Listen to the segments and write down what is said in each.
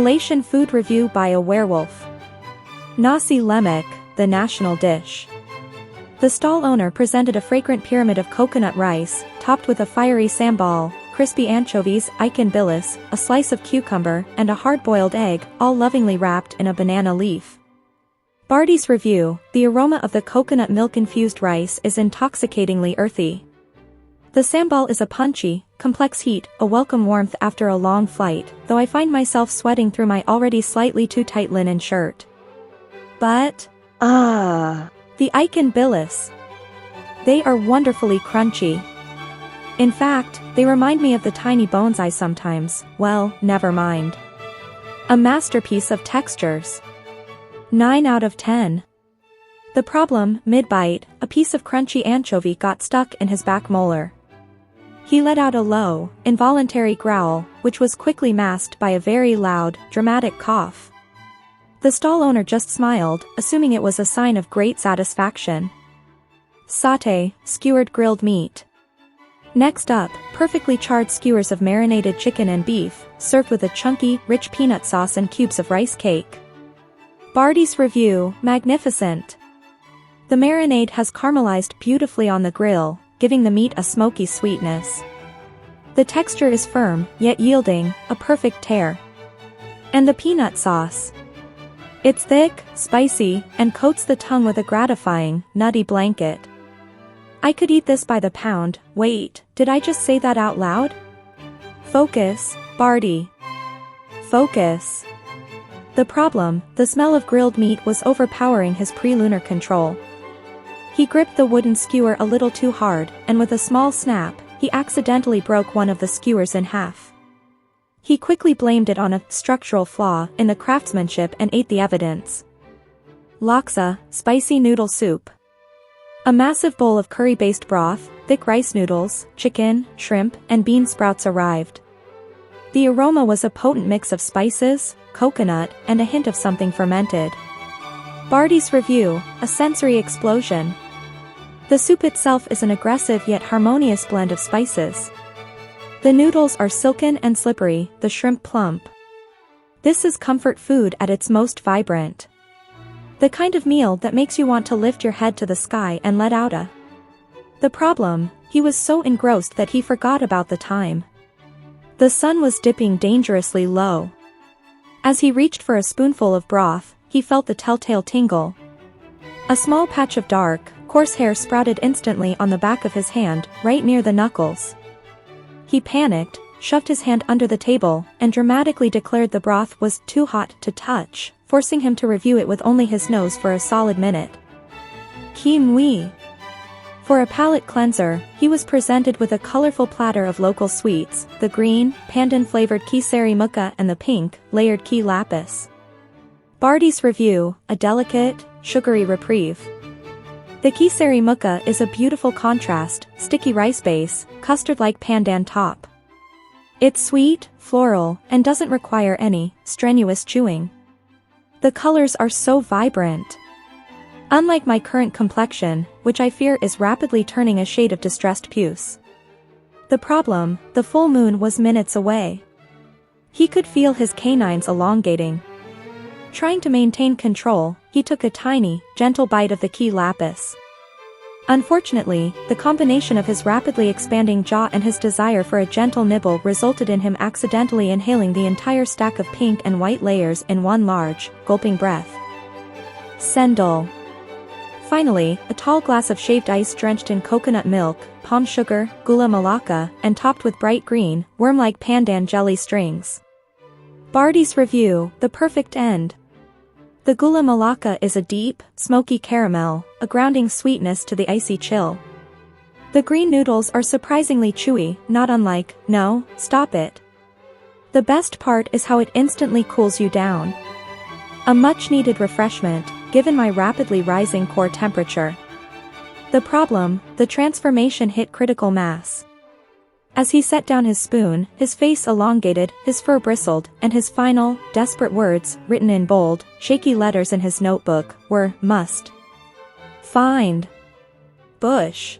Malaysian food review by a werewolf. Nasi lemak, the national dish. The stall owner presented a fragrant pyramid of coconut rice, topped with a fiery sambal, crispy anchovies, ikan bilis, a slice of cucumber, and a hard-boiled egg, all lovingly wrapped in a banana leaf. Barty's review: the aroma of the coconut milk-infused rice is intoxicatingly earthy. The sambal is a punchy, complex heat, a welcome warmth after a long flight, though I find myself sweating through my already slightly too tight linen shirt. But, the ikan bilis. They are wonderfully crunchy. In fact, they remind me of the tiny bones I sometimes, well, never mind. A masterpiece of textures. 9 out of 10. The problem: mid-bite, a piece of crunchy anchovy got stuck in his back molar. He let out a low, involuntary growl, which was quickly masked by a very loud, dramatic cough. The stall owner just smiled, assuming it was a sign of great satisfaction. Sauté, skewered grilled meat. Next up, perfectly charred skewers of marinated chicken and beef, served with a chunky, rich peanut sauce and cubes of rice cake. Barty's review: magnificent. The marinade has caramelized beautifully on the grill, giving the meat a smoky sweetness. The texture is firm, yet yielding, a perfect tear. And the peanut sauce. It's thick, spicy, and coats the tongue with a gratifying, nutty blanket. I could eat this by the pound. Wait, did I just say that out loud? Focus, Barty. Focus. The problem: the smell of grilled meat was overpowering his pre-lunar control. He gripped the wooden skewer a little too hard, and with a small snap, he accidentally broke one of the skewers in half. He quickly blamed it on a structural flaw in the craftsmanship and ate the evidence. Laksa, spicy noodle soup. A massive bowl of curry-based broth, thick rice noodles, chicken, shrimp, and bean sprouts arrived. The aroma was a potent mix of spices, coconut, and a hint of something fermented. Barty's review: a sensory explosion. The soup itself is an aggressive yet harmonious blend of spices. The noodles are silken and slippery, the shrimp plump. This is comfort food at its most vibrant. The kind of meal that makes you want to lift your head to the sky and let out a. The problem: he was so engrossed that he forgot about the time. The sun was dipping dangerously low. As he reached for a spoonful of broth, he felt the telltale tingle. A small patch of dark, coarse hair sprouted instantly on the back of his hand, right near the knuckles. He panicked, shoved his hand under the table, and dramatically declared the broth was too hot to touch, forcing him to review it with only his nose for a solid minute. Kim Wee. For a palate cleanser, he was presented with a colorful platter of local sweets: the green, pandan-flavored kisari muka and the pink, layered ki lapis. Barty's review: a delicate, sugary reprieve. The kisari muka is a beautiful contrast: sticky rice base, custard-like pandan top. It's sweet, floral, and doesn't require any strenuous chewing. The colors are so vibrant. Unlike my current complexion, which I fear is rapidly turning a shade of distressed puce. The problem: the full moon was minutes away. He could feel his canines elongating. Trying to maintain control, he took a tiny, gentle bite of the ki lapis. Unfortunately, the combination of his rapidly expanding jaw and his desire for a gentle nibble resulted in him accidentally inhaling the entire stack of pink and white layers in one large, gulping breath. Sendal. Finally, a tall glass of shaved ice drenched in coconut milk, palm sugar, gula melaka, and topped with bright green, worm-like pandan jelly strings. Barty's review: the perfect end. The gula melaka is a deep, smoky caramel, a grounding sweetness to the icy chill. The green noodles are surprisingly chewy, not unlike, no, stop it. The best part is how it instantly cools you down. A much-needed refreshment, given my rapidly rising core temperature. The problem: the transformation hit critical mass. As he set down his spoon, his face elongated, his fur bristled, and his final, desperate words, written in bold, shaky letters in his notebook, were, "Must find bush."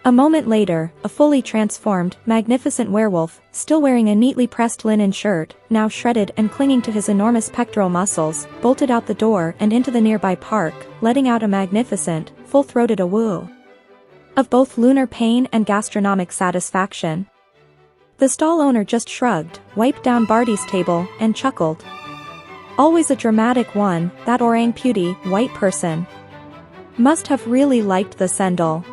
A moment later, a fully transformed, magnificent werewolf, still wearing a neatly pressed linen shirt, now shredded and clinging to his enormous pectoral muscles, bolted out the door and into the nearby park, letting out a magnificent, full-throated awoo of both lunar pain and gastronomic satisfaction. The stall owner just shrugged, wiped down Barty's table, and chuckled. Always a dramatic one, that orang-puty, white person. Must have really liked the sendal.